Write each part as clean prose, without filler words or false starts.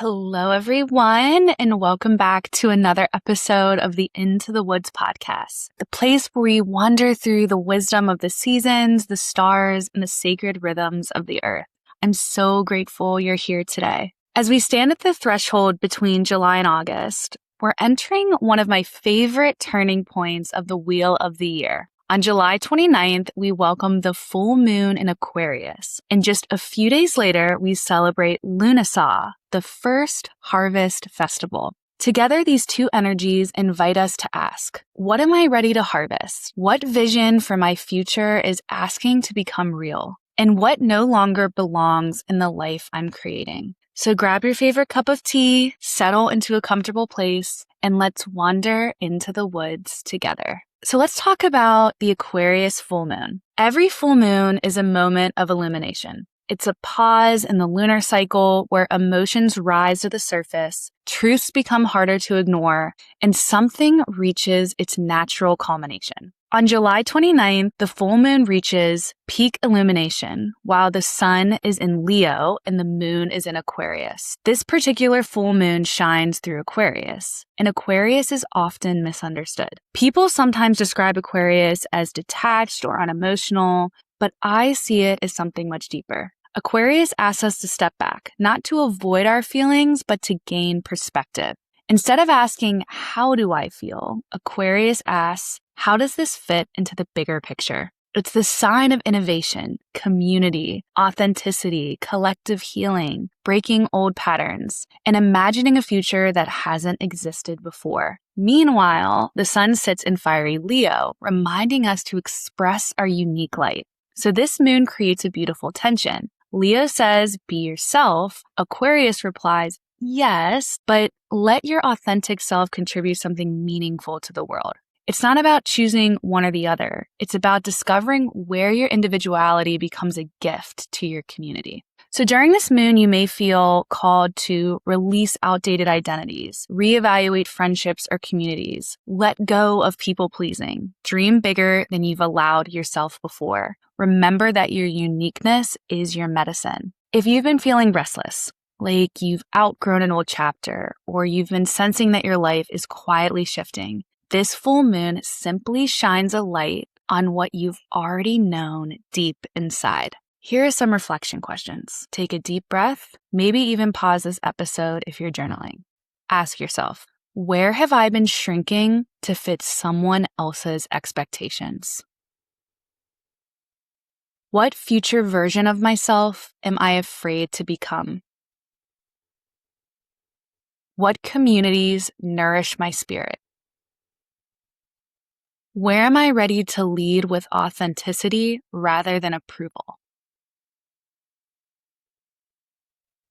Hello, everyone, and welcome back to another episode of the Into the Woods podcast, the place where we wander through the wisdom of the seasons, the stars, and the sacred rhythms of the earth. I'm so grateful you're here today. As we stand at the threshold between July and August, we're entering one of my favorite turning points of the wheel of the year. On July 29th, we welcome the full moon in Aquarius. And just a few days later, we celebrate Lughnasadh, the first harvest festival. Together, these two energies invite us to ask, what am I ready to harvest? What vision for my future is asking to become real? And what no longer belongs in the life I'm creating? So grab your favorite cup of tea, settle into a comfortable place, and let's wander into the woods together. So let's talk about the Aquarius full moon. Every full moon is a moment of illumination. It's a pause in the lunar cycle where emotions rise to the surface, truths become harder to ignore, and something reaches its natural culmination. On July 29th, the full moon reaches peak illumination while the sun is in Leo and the moon is in Aquarius. This particular full moon shines through Aquarius, and Aquarius is often misunderstood. People sometimes describe Aquarius as detached or unemotional, but I see it as something much deeper. Aquarius asks us to step back, not to avoid our feelings, but to gain perspective. Instead of asking, how do I feel? Aquarius asks, how does this fit into the bigger picture? It's the sign of innovation, community, authenticity, collective healing, breaking old patterns, and imagining a future that hasn't existed before. Meanwhile, the sun sits in fiery Leo, reminding us to express our unique light. So this moon creates a beautiful tension. Leo says, be yourself. Aquarius replies, yes, but let your authentic self contribute something meaningful to the world. It's not about choosing one or the other. It's about discovering where your individuality becomes a gift to your community. So during this moon, you may feel called to release outdated identities, reevaluate friendships or communities, let go of people-pleasing, dream bigger than you've allowed yourself before. Remember that your uniqueness is your medicine. If you've been feeling restless, like you've outgrown an old chapter, or you've been sensing that your life is quietly shifting, this full moon simply shines a light on what you've already known deep inside. Here are some reflection questions. Take a deep breath, maybe even pause this episode if you're journaling. Ask yourself, where have I been shrinking to fit someone else's expectations? What future version of myself am I afraid to become? What communities nourish my spirit? Where am I ready to lead with authenticity rather than approval?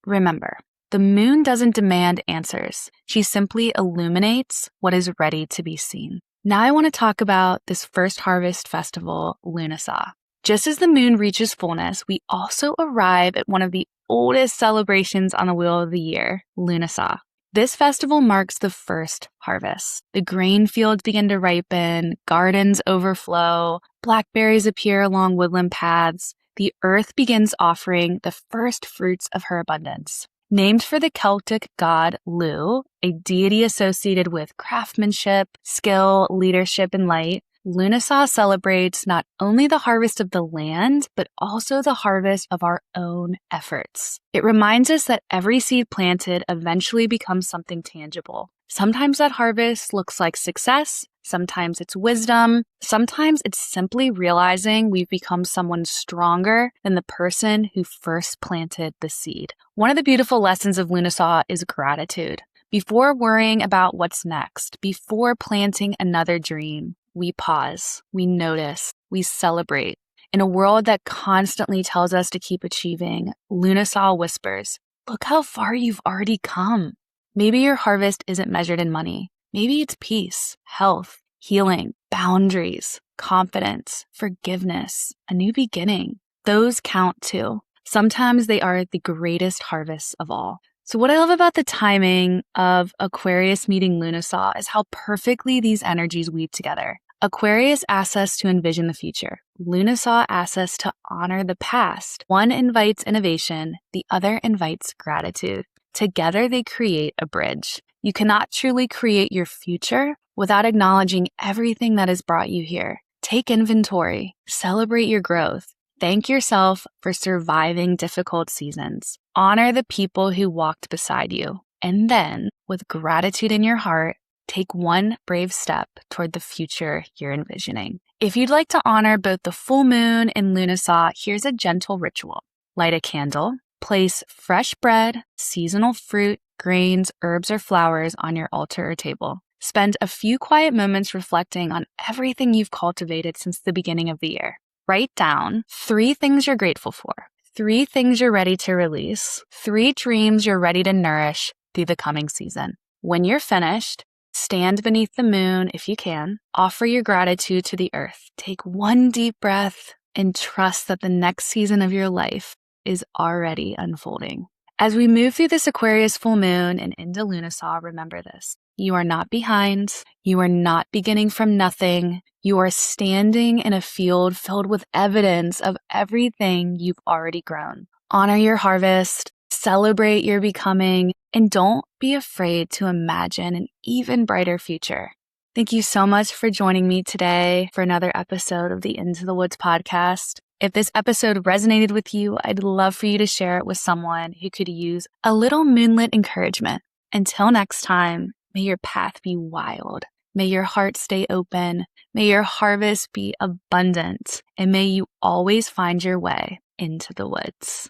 Remember, the moon doesn't demand answers. She simply illuminates what is ready to be seen. Now I want to talk about this first harvest festival, Lughnasadh. Just as the moon reaches fullness, we also arrive at one of the oldest celebrations on the wheel of the year, Lughnasadh. This festival marks the first harvest. The grain fields begin to ripen, gardens overflow, blackberries appear along woodland paths. The earth begins offering the first fruits of her abundance. Named for the Celtic god Lugh, a deity associated with craftsmanship, skill, leadership, and light, Lughnasadh celebrates not only the harvest of the land, but also the harvest of our own efforts. It reminds us that every seed planted eventually becomes something tangible. Sometimes that harvest looks like success, sometimes it's wisdom, sometimes it's simply realizing we've become someone stronger than the person who first planted the seed. One of the beautiful lessons of Lughnasadh is gratitude. Before worrying about what's next, before planting another dream, we pause, we notice, we celebrate. In a world that constantly tells us to keep achieving, Lughnasadh whispers, look how far you've already come. Maybe your harvest isn't measured in money. Maybe it's peace, health, healing, boundaries, confidence, forgiveness, a new beginning. Those count too. Sometimes they are the greatest harvests of all. So what I love about the timing of Aquarius meeting Lughnasadh is how perfectly these energies weave together. Aquarius asks us to envision the future. Lughnasadh asks us to honor the past. One invites innovation, the other invites gratitude. Together, they create a bridge. You cannot truly create your future without acknowledging everything that has brought you here. Take inventory, celebrate your growth, thank yourself for surviving difficult seasons, honor the people who walked beside you, and then, with gratitude in your heart, take one brave step toward the future you're envisioning. If you'd like to honor both the full moon and Lughnasadh, here's a gentle ritual. Light a candle, place fresh bread, seasonal fruit, grains, herbs, or flowers on your altar or table. Spend a few quiet moments reflecting on everything you've cultivated since the beginning of the year. Write down 3 things you're grateful for, 3 things you're ready to release, 3 dreams you're ready to nourish through the coming season. When you're finished, stand beneath the moon if you can. Offer your gratitude to the earth. Take one deep breath and trust that the next season of your life is already unfolding. As we move through this Aquarius full moon and into Lughnasadh, remember this. You are not behind. You are not beginning from nothing. You are standing in a field filled with evidence of everything you've already grown. Honor your harvest, celebrate your becoming, and don't be afraid to imagine an even brighter future. Thank you so much for joining me today for another episode of the Into the Woods podcast. If this episode resonated with you, I'd love for you to share it with someone who could use a little moonlit encouragement. Until next time, may your path be wild. May your heart stay open. May your harvest be abundant. And may you always find your way into the woods.